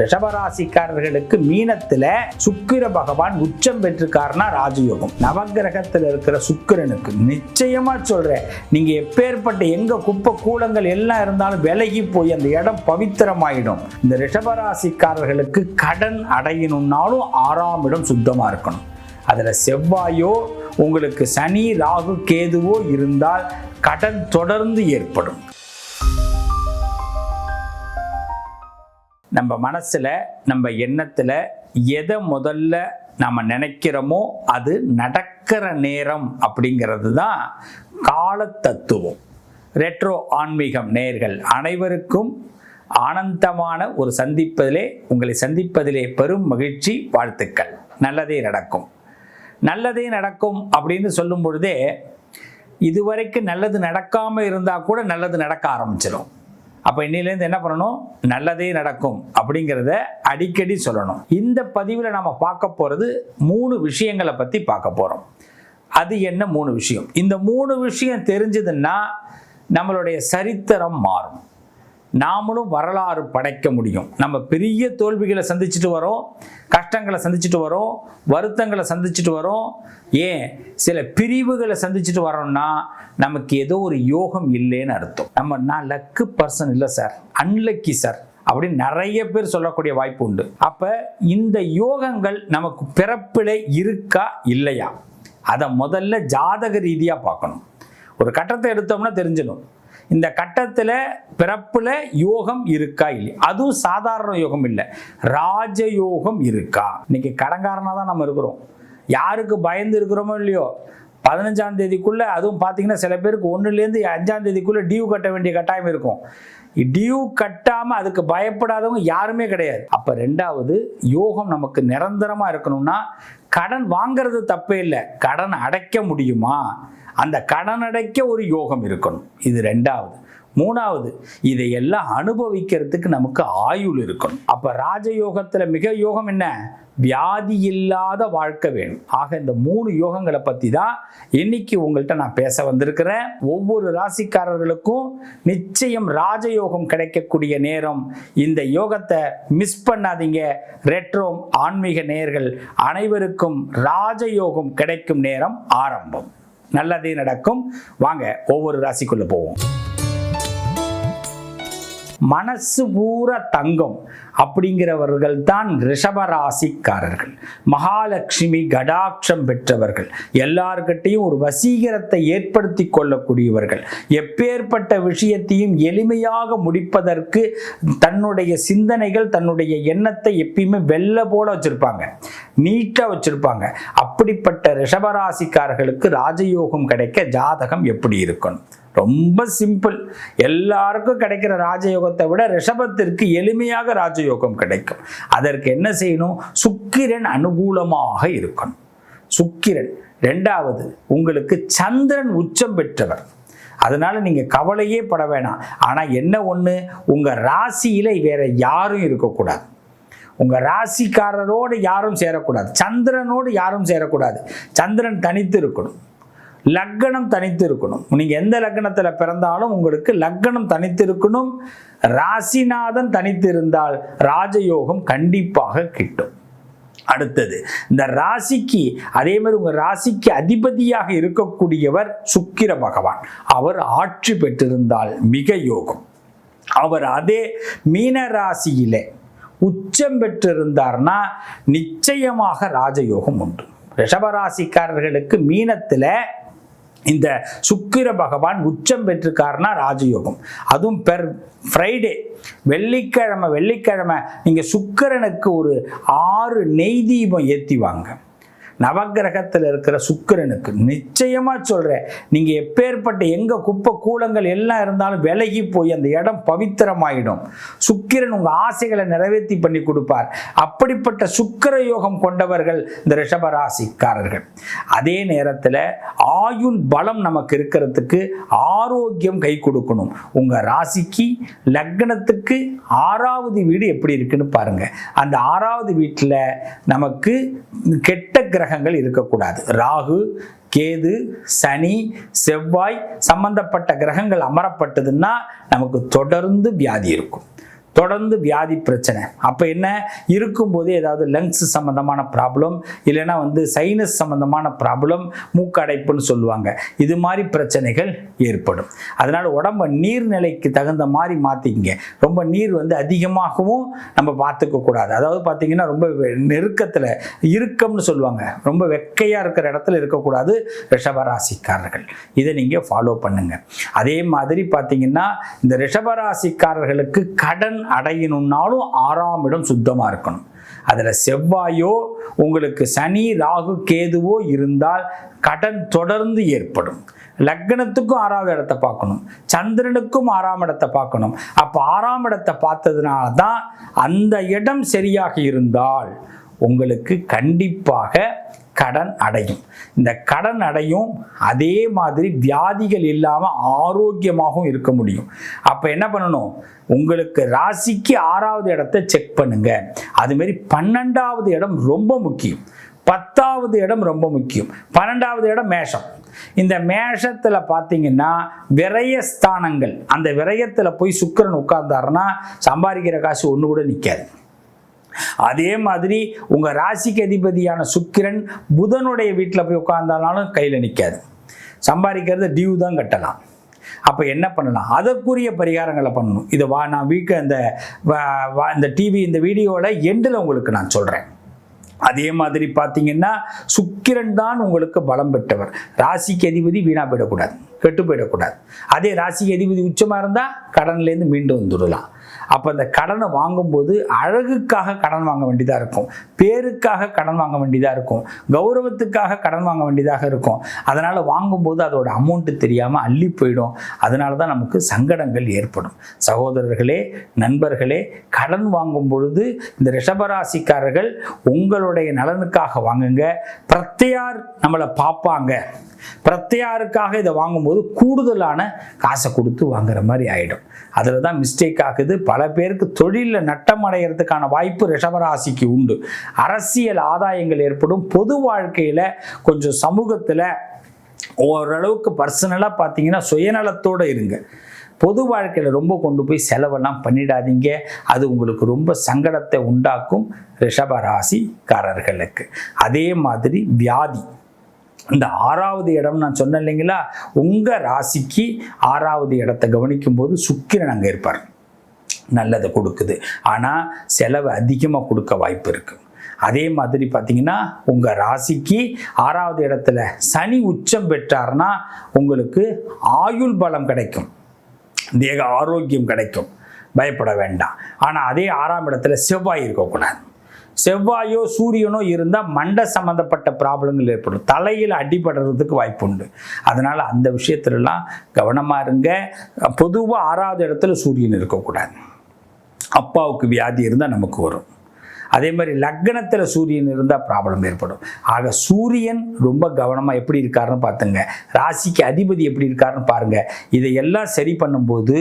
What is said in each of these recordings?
ரிஷபராசிக்காரர்களுக்கு மீனத்துல சுக்கிர பகவான் உச்சம் பெற்றிருக்காருன்னா ராஜயோகம். நவகிரகத்தில் இருக்கிற சுக்கிரனுக்கு நிச்சயமா சொல்றேன், நீங்க எப்பேற்பட்ட எங்க குப்பை கூலங்கள் எல்லாம் இருந்தாலும் விலகி போய் அந்த இடம் பவித்திரமாயிடும். இந்த ரிஷபராசிக்காரர்களுக்கு கடன் அடையணும்னாலும் 6ஆம் இடம் சுத்தமா இருக்கணும். அதுல செவ்வாயோ உங்களுக்கு சனி ராகு கேதுவோ இருந்தால் கடன் தொடர்ந்து ஏற்படும். நம்ம மனசுல நம்ம எண்ணத்துல எதை முதல்ல நம்ம நினைக்கிறோமோ அது நடக்கிற நேரம் அப்படிங்கிறது தான் கால தத்துவம். ரெட்ரோ ஆன்மீகம் நேயர்கள் அனைவருக்கும் ஆனந்தமான ஒரு உங்களை சந்திப்பதிலே பெரும் மகிழ்ச்சி. வாழ்த்துக்கள். நல்லதே நடக்கும். நல்லதே நடக்கும் அப்படின்னு சொல்லும் பொழுதே இதுவரைக்கும் நல்லது நடக்காமல் இருந்தால் கூட நல்லது நடக்க ஆரம்பிச்சிடும். அப்போ இன்னிலேருந்து என்ன பண்ணணும்? நல்லதே நடக்கும் அப்படிங்கிறத அடிக்கடி சொல்லணும். இந்த பதிவில் நம்ம பார்க்க போகிறது 3 விஷயங்களை பற்றி பார்க்க போகிறோம். அது என்ன 3 விஷயம்? இந்த 3 விஷயம் தெரிஞ்சதுன்னா நம்மளுடைய சரித்திரம் மாறும். நாமளும் வரலாறு படைக்க முடியும். நம்ம பெரிய தோல்விகளை சந்திச்சுட்டு வரோம், கஷ்டங்களை சந்திச்சுட்டு வரோம், வருத்தங்களை சந்திச்சுட்டு வரோம், ஏன் சில பிரிவுகளை சந்திச்சுட்டு வரோம்னா நமக்கு ஏதோ ஒரு யோகம் இல்லைன்னு அர்த்தம். நான் லக்கு பர்சன் இல்லை சார், அன்லக்கி சார் அப்படின்னு நிறைய பேர் சொல்லக்கூடிய வாய்ப்பு உண்டு. அப்ப இந்த யோகங்கள் நமக்கு பிறப்பிலே இருக்கா இல்லையா அதை முதல்ல ஜாதக ரீதியா பார்க்கணும். ஒரு கட்டத்தை எடுத்தோம்னா தெரிஞ்சிடும் இந்த கட்டத்தில் பிறப்புல யோகம் இருக்கா இல்லையா. அதுவும் சாதாரண யோகம் இல்லை, ராஜயோகம் இருக்கா. இன்னைக்கு கடன்காரனாக தான் நம்ம இருக்கிறோம். யாருக்கு பயந்து இருக்கிறோமோ இல்லையோ 15ஆம் தேதிக்குள்ள, அதுவும் பார்த்தீங்கன்னா சில பேருக்கு 1லேருந்து 5ஆம் தேதிக்குள்ள டியூ கட்ட வேண்டிய கட்டாயம் இருக்கும். டியூ கட்டாமல் அதுக்கு பயப்படாதவங்க யாருமே கிடையாது. அப்போ 2வது யோகம் நமக்கு நிரந்தரமாக இருக்கணும்னா கடன் வாங்கிறது தப்பே இல்லை, கடன் அடைக்க முடியுமா, அந்த கடன் அடைக்க ஒரு யோகம் இருக்கணும். இது 2வது. 3வது, இதையெல்லாம் அனுபவிக்கிறதுக்கு நமக்கு ஆயுள் இருக்கணும். அப்ப ராஜயோகத்துல மிக யோகம் என்ன? வியாதி இல்லாத வாழ்க்கை வேணும். ஆக இந்த 3 யோகங்களை பத்தி தான் இன்னைக்கு உங்கள்கிட்ட நான் பேச வந்திருக்கிறேன். ஒவ்வொரு ராசிக்காரர்களுக்கும் நிச்சயம் ராஜயோகம் கிடைக்கக்கூடிய நேரம். இந்த யோகத்தை மிஸ் பண்ணாதீங்க. ரெட்ரோ ஆன்மீக நேயர்கள் அனைவருக்கும் ராஜயோகம் கிடைக்கும் நேரம் ஆரம்பம். நல்லதே நடக்கும். வாங்க ஒவ்வொரு ராசிக்குள்ள போவோம். மனசு பூரா தங்கம் அப்படிங்கிறவர்கள் தான் ரிஷபராசிக்காரர்கள். மகாலட்சுமி கடாட்சம் பெற்றவர்கள், எல்லார்கிட்டையும் ஒரு வசீகரத்தை ஏற்படுத்தி கொள்ளக்கூடியவர்கள், எப்பேற்பட்ட விஷயத்தையும் எளிமையாக முடிப்பதற்கு தன்னுடைய சிந்தனைகள் தன்னுடைய எண்ணத்தை எப்பயுமே வெள்ள போல வச்சிருப்பாங்க, நீட்டா வச்சிருப்பாங்க. அப்படிப்பட்ட ரிஷபராசிக்காரர்களுக்கு ராஜயோகம் கிடைக்க ஜாதகம் எப்படி இருக்கணும்? ரொம்ப சிம்பிள். எல்லாருக்கும் கிடைக்கிற ராஜயோகத்தை விட ரிஷபத்திற்கு எளிமையாக ராஜயோகம் கிடைக்கும். அதற்கு என்ன செய்யணும்? சுக்கிரன் அனுகூலமாக இருக்கணும். சுக்கிரன். 2வது, உங்களுக்கு சந்திரன் உச்சம் பெற்றவர். அதனால நீங்க கவலையே பட வேணாம். ஆனா என்ன ஒண்ணு, உங்க ராசியில வேற யாரும் இருக்கக்கூடாது. உங்க ராசிக்காரரோடு யாரும் சேரக்கூடாது, சந்திரனோடு யாரும் சேரக்கூடாது. சந்திரன் தனித்து இருக்கணும், லக்னம் தனித்து இருக்கணும். நீங்க எந்த லக்னத்துல பிறந்தாலும் உங்களுக்கு லக்னம் தனித்து இருக்கணும். ராசிநாதன் தனித்து இருந்தால் ராஜயோகம் கண்டிப்பாக கிட்டும். அடுத்தது, இந்த ராசிக்கு அதே மாதிரி உங்க ராசிக்கு அதிபதியாக இருக்கக்கூடியவர் சுக்கிர பகவான். அவர் ஆட்சி பெற்றிருந்தால் மிக யோகம். அவர் அதே மீன ராசியிலே உச்சம் பெற்றிருந்தார்னா நிச்சயமாக ராஜயோகம் உண்டு. ரிஷபராசிக்காரர்களுக்கு மீனத்துல இந்த சுக்கிர பகவான் உச்சம் பெற்றிருக்காருன்னா ராஜயோகம். அதுவும் பெர் ஃப்ரைடே வெள்ளிக்கிழமை நீங்க சுக்கிரனுக்கு ஒரு 6 நெய் தீபம் ஏற்றி வாங்க. நவகிரகத்தில் இருக்கிற சுக்கிரனுக்கு நிச்சயமா சொல்றேன், நீங்க எப்பேற்பட்ட எங்க குப்பை கூலங்கள் எல்லாம் இருந்தாலும் விலகி போய் அந்த இடம் பவித்திரமாயிடும். சுக்கிரன் உங்க ஆசைகளை நிறைவேற்றி பண்ணி கொடுப்பார். அப்படிப்பட்ட சுக்கிர யோகம் கொண்டவர்கள் இந்த ரிஷபராசிக்காரர்கள். அதே நேரத்தில் ஆயுள் பலம் நமக்கு இருக்கிறதுக்கு ஆரோக்கியம் கை கொடுக்கணும். உங்க ராசிக்கு லக்னத்துக்கு 6வது வீடு எப்படி இருக்குன்னு பாருங்க. அந்த 6வது வீட்டில் நமக்கு கெட்ட கிரகங்கள் இருக்கக்கூடாது. ராகு, கேது, சனி, செவ்வாய் சம்பந்தப்பட்ட கிரகங்கள் அமரப்பட்டதுன்னா நமக்கு தொடர்ந்து வியாதி இருக்கும், தொடர்ந்து வியாதி பிரச்சனை. அப்போ என்ன இருக்கும்போது ஏதாவது லங்ஸ் சம்மந்தமான ப்ராப்ளம், இல்லைன்னா சைனஸ் சம்மந்தமான ப்ராப்ளம், மூக்கடைப்புன்னு சொல்லுவாங்க, இது மாதிரி பிரச்சனைகள் ஏற்படும். அதனால் உடம்ப நீர்நிலைக்கு தகுந்த மாதிரி மாற்றிக்கங்க. ரொம்ப நீர் அதிகமாகவும் நம்ம பார்த்துக்க கூடாது. அதாவது பார்த்தீங்கன்னா ரொம்ப நெருக்கத்தில் இருக்கம்னு சொல்லுவாங்க, ரொம்ப வெக்கையாக இருக்கிற இடத்துல இருக்கக்கூடாது ரிஷபராசிக்காரர்கள். இதை நீங்கள் ஃபாலோ பண்ணுங்க. அதே மாதிரி பார்த்தீங்கன்னா இந்த ரிஷபராசிக்காரர்களுக்கு கடன் அடையணும்னாலும் 6ஆம் இடம் சுத்தமாக இருக்கணும். அதில் செவ்வாயோ உங்களுக்கு சனி ராகு கேதுவோ இருந்தால் கடன் தொடர்ந்து ஏற்படும். லக்னத்துக்கும் 6வது இடத்தை பார்க்கணும், சந்திரனுக்கும் 6ஆம் இடத்தை பார்க்கணும். அப்போ 6ஆம் இடத்தை பார்த்ததுனால தான் அந்த இடம் சரியாக இருந்தால் உங்களுக்கு கண்டிப்பாக கடன் அடையும். இந்த கடன் அடையும், அதே மாதிரி வியாதிகள் இல்லாமல் ஆரோக்கியமாகவும் இருக்க முடியும். அப்போ என்ன பண்ணணும், உங்களுக்கு ராசிக்கு 6வது இடத்தை செக் பண்ணுங்க. அதுமாரி 12வது இடம் ரொம்ப முக்கியம், 10வது இடம் ரொம்ப முக்கியம், 12வது இடம் மேஷம். இந்த மேஷத்தில் பார்த்தீங்கன்னா விரயஸ்தானங்கள், அந்த விரயத்தில் போய் சுக்கிரன் உட்கார்ந்தாருன்னா சம்பாதிக்கிற காசு ஒன்று கூட நிற்காது. அதே மாதிரி உங்கள் ராசிக்கு அதிபதியான சுக்கிரன் புதனுடைய வீட்டில் போய் உட்கார்ந்தாலும் கையில் நிற்காது, சம்பாதிக்கிறது டியூ தான் கட்டலாம். அப்போ என்ன பண்ணலாம், அதற்குரிய பரிகாரங்களை பண்ணணும். இதை நான் இந்த டிவி இந்த வீடியோவில் எண்டில் உங்களுக்கு நான் சொல்கிறேன். அதே மாதிரி பார்த்தீங்கன்னா சுக்கிரன் தான் உங்களுக்கு பலம் பெற்றவர். ராசிக்கு அதிபதி வீணாக போயிடக்கூடாது, கெட்டு போயிடக்கூடாது. அதே ராசிக்கு அதிபதி உச்சமாக இருந்தால் கடன்லேருந்து மீண்டு வந்துடலாம். அப்போ அந்த கடனை வாங்கும்போது அழகுக்காக கடன் வாங்க வேண்டியதாக இருக்கும், பேருக்காக கடன் வாங்க வேண்டியதாக இருக்கும், கௌரவத்துக்காக கடன் வாங்க வேண்டியதாக இருக்கும். அதனால் வாங்கும்போது அதோட அமௌண்ட்டு தெரியாமல் அள்ளி போயிடும். அதனால தான் நமக்கு சங்கடங்கள் ஏற்படும். சகோதரர்களே, நண்பர்களே, கடன் வாங்கும் பொழுது இந்த ரிஷபராசிக்காரர்கள் உங்களுடைய நலனுக்காக வாங்குங்க. பிரத்யார் நம்மளை பார்ப்பாங்க, பிரத்யாருக்காக இதை வாங்கும்போது கூடுதலான காசை கொடுத்து வாங்குற மாதிரி ஆகிடும். அதில் தான் மிஸ்டேக் ஆகுது. பல பேருக்கு தொழிலில் நட்டம் அடைகிறதுக்கான வாய்ப்பு ரிஷபராசிக்கு உண்டு. அரசியல் ஆதாயங்கள் ஏற்படும். பொது வாழ்க்கையில் கொஞ்சம் சமூகத்தில் ஓரளவுக்கு பர்சனலாக பார்த்தீங்கன்னா சுயநலத்தோடு இருங்க. பொது வாழ்க்கையில் ரொம்ப கொண்டு போய் செலவெல்லாம் பண்ணிடாதீங்க, அது உங்களுக்கு ரொம்ப சங்கடத்தை உண்டாக்கும் ரிஷபராசிக்காரர்களுக்கு. அதே மாதிரி வியாதி, இந்த 6வது இடம் நான் சொன்னேன் இல்லைங்களா, உங்கள் ராசிக்கு 6வது இடத்தை கவனிக்கும் போது சுக்கிரன் அங்கே இருப்பார், நல்லதை கொடுக்குது. ஆனால் செலவு அதிகமாக கொடுக்க வாய்ப்பு இருக்குது. அதே மாதிரி பார்த்தீங்கன்னா உங்கள் ராசிக்கு 6வது இடத்துல சனி உச்சம் பெற்றார்னா உங்களுக்கு ஆயுள் பலம் கிடைக்கும், தேக ஆரோக்கியம் கிடைக்கும், பயப்பட வேண்டாம். ஆனால் அதே 6ஆம் இடத்துல செவ்வாய் இருக்கக்கூடாது. செவ்வாயோ சூரியனோ இருந்தால் மண்டை சம்மந்தப்பட்ட ப்ராப்ளங்கள் ஏற்படும், தலையில் அடிபடுறதுக்கு வாய்ப்பு உண்டு. அதனால் அந்த விஷயத்துலலாம் கவனமாக இருங்க. பொதுவாக 6வது இடத்துல சூரியன் இருக்கக்கூடாது. அப்பாவுக்கு வியாதி இருந்தால் நமக்கு வரும். அதே மாதிரி லக்னத்தில் சூரியன் இருந்தால் ப்ராப்ளம் ஏற்படும். ஆக சூரியன் ரொம்ப கவனமாக எப்படி இருக்காருன்னு பார்த்துங்க, ராசிக்கு அதிபதி எப்படி இருக்காருன்னு பாருங்கள். இதையெல்லாம் சரி பண்ணும்போது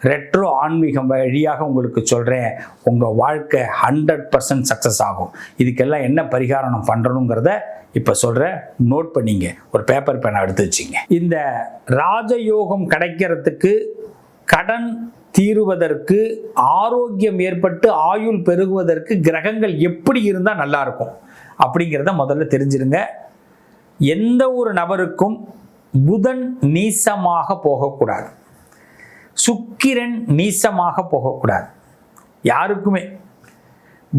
ரெட்ரோ ஆன்மீகம் வழியாக உங்களுக்கு சொல்கிறேன், உங்கள் வாழ்க்கை 100% சக்ஸஸ் ஆகும். இதுக்கெல்லாம் என்ன பரிகாரம் பண்ணுறணுங்கிறத இப்போ சொல்கிறேன், நோட் பண்ணிங்க, ஒரு பேப்பர் பேனை எடுத்து வச்சிங்க. இந்த ராஜயோகம் கிடைக்கிறதுக்கு, கடன் தீருவதற்கு, ஆரோக்கியம் ஏற்பட்டு ஆயுள் பெருகுவதற்கு கிரகங்கள் எப்படி இருந்தால் நல்லாயிருக்கும் அப்படிங்கிறத முதல்ல தெரிஞ்சிருங்க. எந்த ஒரு நபருக்கும் புதன் நீசமாக போகக்கூடாது, சுக்கிரன் நீசமாக போகக்கூடாது. யாருக்குமே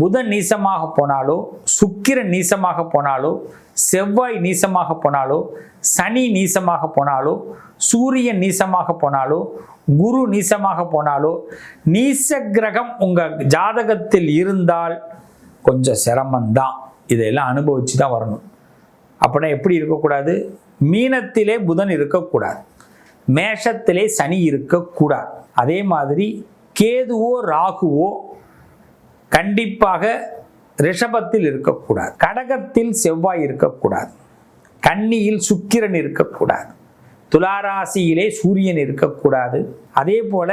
புதன் நீசமாக போனாலோ, சுக்கிரன் நீசமாக போனாலோ, செவ்வாய் நீசமாக போனாலோ, சனி நீசமாக போனாலோ, சூரியன் நீசமாக போனாலோ, குரு நீசமாக போனாலோ, நீச கிரகம் உங்கள் ஜாதகத்தில் இருந்தால் கொஞ்சம் சிரமம்தான். இதையெல்லாம் அனுபவிச்சு தான் வரணும். அப்படின்னா எப்படி இருக்கக்கூடாது, மீனத்திலே புதன் இருக்கக்கூடாது, மேஷத்திலே சனி இருக்கக்கூடாது. அதே மாதிரி கேதுவோ ராகுவோ கண்டிப்பாக ரிஷபத்தில் இருக்கக்கூடாது, கடகத்தில் செவ்வாய் இருக்கக்கூடாது, கன்னியில் சுக்கிரன் இருக்கக்கூடாது, துளாராசியிலே சூரியன் இருக்கக்கூடாது. அதே போல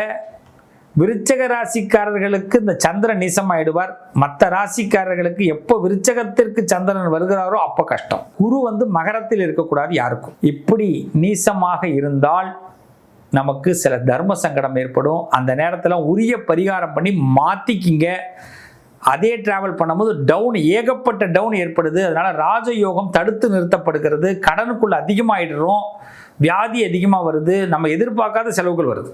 விருச்சக ராசிக்காரர்களுக்கு இந்த சந்திரன் நீசமாயிடுவார். மற்ற ராசிக்காரர்களுக்கு எப்போ விருச்சகத்திற்கு சந்திரன் வருகிறாரோ அப்போ கஷ்டம். குரு மகரத்தில் இருக்கக்கூடாது யாருக்கும். இப்படி நீசமாக இருந்தால் நமக்கு சில தர்ம சங்கடம் ஏற்படும். அந்த நேரத்தில் உரிய பரிகாரம் பண்ணி மாற்றிக்கிங்க. அதே டிராவல் பண்ணும்போது டவுன், ஏகப்பட்ட டவுன் ஏற்படுது. அதனால் ராஜயோகம் தடுத்து நிறுத்தப்படுகிறது. கடனுக்குள்ள அதிகமாகிடுறோம், வியாதி அதிகமாக வருது, நம்ம எதிர்பார்க்காத செலவுகள் வருது.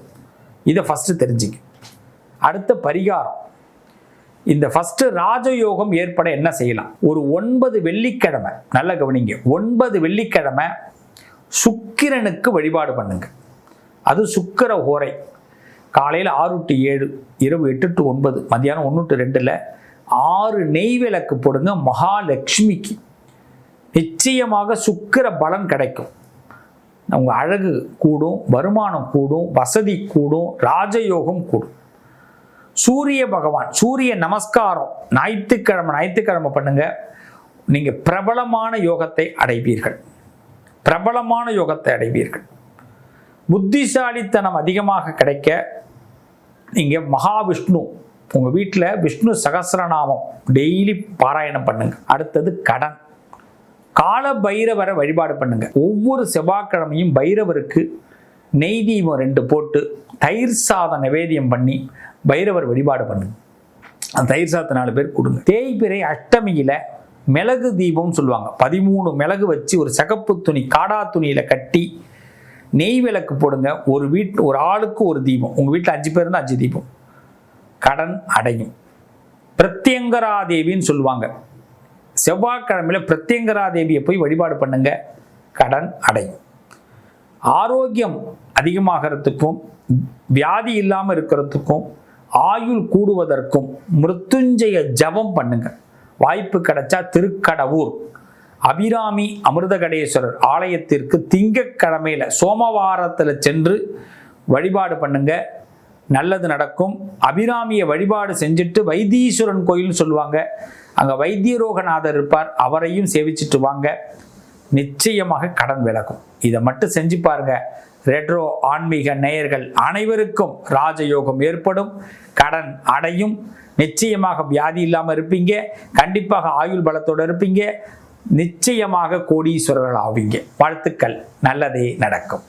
இதை ஃபஸ்ட்டு தெரிஞ்சுங்க. அடுத்த பரிகாரம், இந்த ஃபஸ்ட்டு ராஜயோகம் ஏற்பட என்ன செய்யலாம்? ஒரு 9 வெள்ளிக்கிழமை, நல்லா கவனிங்க, 9 வெள்ளிக்கிழமை சுக்கிரனுக்கு வழிபாடு பண்ணுங்க. அது சுக்கிர ஹோரை. காலையில் 6 to 7, இரவு 8 to 9, மதியானம் 1 to 2ல் 6 நெய் விளக்கு போடுங்க மகாலட்சுமிக்கு. நிச்சயமாக சுக்கிர பலன் கிடைக்கும். உங்கள் அழகு கூடும், வருமானம் கூடும், வசதி கூடும், ராஜயோகம் கூடும். சூரிய பகவான், சூரிய நமஸ்காரம் ஞாயிற்றுக்கிழமை பண்ணுங்க. நீங்கள் பிரபலமான யோகத்தை அடைவீர்கள். பிரபலமான யோகத்தை அடைவீர்கள். புத்திசாலித்தனம் அதிகமாக கிடைக்க நீங்கள் மகாவிஷ்ணு, உங்கள் வீட்டில் விஷ்ணு சகஸ்ரநாமம் டெய்லி பாராயணம் பண்ணுங்க. அடுத்தது கடன். கால பைரவரை வழிபாடு பண்ணுங்க. ஒவ்வொரு செவ்வாய்க்கிழமையும் பைரவருக்கு நெய் தீபம் 2 போட்டு தயிர் சாதம் நிவேதியம் பண்ணி பைரவர் வழிபாடு பண்ணுங்க. அந்த தயிர் சாதத்தை 4 பேர் கொடுங்க. தேய்பிறை அஷ்டமியில் மிளகு தீபம்னு சொல்லுவாங்க. 13 மிளகு வச்சு ஒரு சிகப்பு துணி, காடா துணியில் கட்டி நெய் விளக்கு போடுங்க. ஒரு ஆளுக்கு ஒரு தீபம். உங்கள் வீட்டில் 5 பேர் இருந்தால் 5 தீபம். கடன் அடையும். பிரத்யங்கராதேவின்னு சொல்லுவாங்க. செவ்வாய்க்கிழமையில் பிரத்யங்கராதேவியை போய் வழிபாடு பண்ணுங்க. கடன் அடையும். ஆரோக்கியம் அதிகமாகிறதுக்கும் வியாதி இல்லாமல் இருக்கிறதுக்கும் ஆயுள் கூடுவதற்கும் மிருத்யுஞ்சய ஜபம் பண்ணுங்க. வாய்ப்பு கிடைச்சா திருக்கடவூர் அபிராமி அமிர்தகடேஸ்வரர் ஆலயத்திற்கு திங்கட்கிழமையில் சோமவாரத்தில் சென்று வழிபாடு பண்ணுங்க. நல்லது நடக்கும். அபிராமியை வழிபாடு செஞ்சுட்டு வைத்தீஸ்வரன் கோயில்னு சொல்லுவாங்க, அங்கே வைத்தியரோகநாதர் இருப்பார், அவரையும் சேவிச்சுட்டு வாங்க. நிச்சயமாக கடன் விலகும். இதை மட்டும் செஞ்சு பாருங்க. ரெட்ரோ ஆன்மீக நேயர்கள் அனைவருக்கும் ராஜயோகம் ஏற்படும், கடன் அடையும். நிச்சயமாக வியாதி இல்லாமல் இருப்பீங்க. கண்டிப்பாக ஆயுள் பலத்தோடு இருப்பீங்க. நிச்சயமாக கோடீஸ்வரர்கள் ஆவீங்க. வாழ்த்துக்கள். நல்லதே நடக்கும்.